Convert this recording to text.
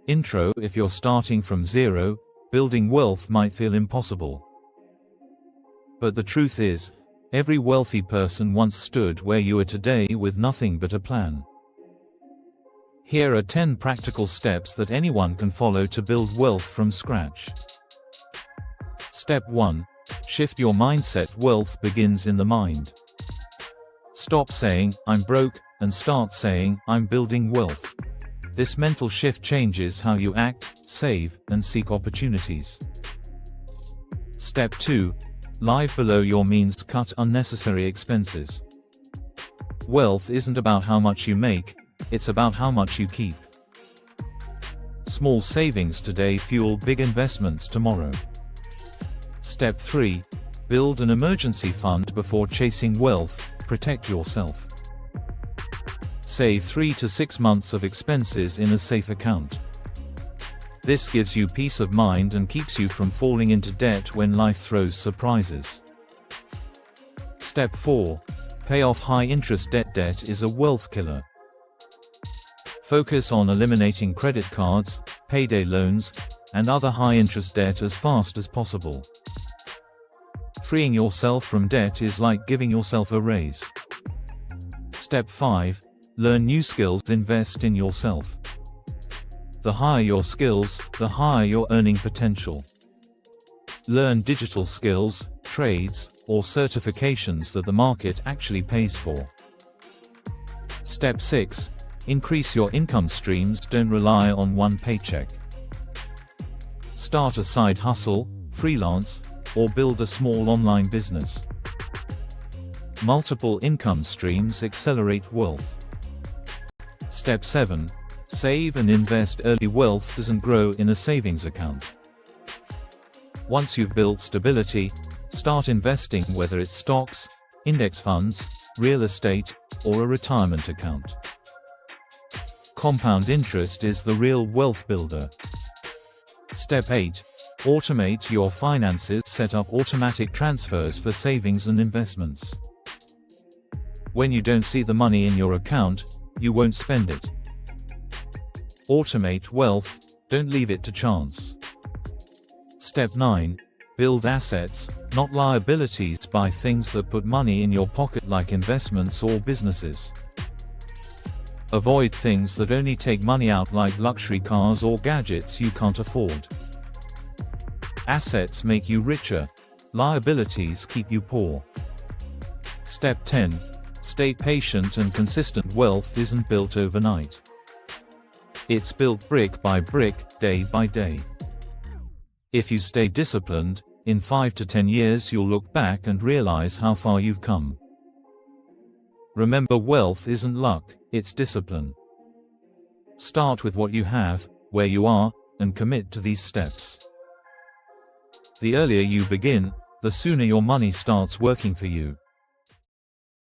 Intro: if you're starting from zero, building wealth might feel impossible. But the truth is, every wealthy person once stood where you are today with nothing but a plan. Here are 10 practical steps that anyone can follow to build wealth from scratch. Step 1. Shift your mindset. Wealth begins in the mind. Stop saying, "I'm broke," and start saying, "I'm building wealth." This mental shift changes how you act, save, and seek opportunities. Step 2. Live below your means. Cut unnecessary expenses. Wealth isn't about how much you make, it's about how much you keep. Small savings today fuel big investments tomorrow. Step 3. Build an emergency fund before chasing wealth. Protect yourself. Save 3 to 6 months of expenses in a safe account. This gives you peace of mind and keeps you from falling into debt when life throws surprises. Step 4. Pay off high-interest debt. Debt is a wealth killer. Focus on eliminating credit cards, payday loans, and other high-interest debt as fast as possible. Freeing yourself from debt is like giving yourself a raise. Step 5. Learn new skills. Invest in yourself. The higher your skills, the higher your earning potential. Learn digital skills, trades, or certifications that the market actually pays for. Step 6. Increase your income streams. Don't rely on one paycheck. Start a side hustle, freelance, or build a small online business. Multiple income streams accelerate wealth. Step 7. Save and invest early. Wealth doesn't grow in a savings account. Once you've built stability, start investing, whether it's stocks, index funds, real estate, or a retirement account. Compound interest is the real wealth builder. Step 8. Automate your finances. Set up automatic transfers for savings and investments. When you don't see the money in your account, you won't spend it. Automate wealth, don't leave it to chance. Step 9. Build assets, not liabilities. Buy things that put money in your pocket, like investments or businesses. Avoid things that only take money out, like luxury cars or gadgets you can't afford. Assets make you richer, liabilities keep you poor. Step 10. Stay patient and consistent. Wealth isn't built overnight. It's built brick by brick, day by day. If you stay disciplined, in 5 to 10 years you'll look back and realize how far you've come. Remember, wealth isn't luck, it's discipline. Start with what you have, where you are, and commit to these steps. The earlier you begin, the sooner your money starts working for you.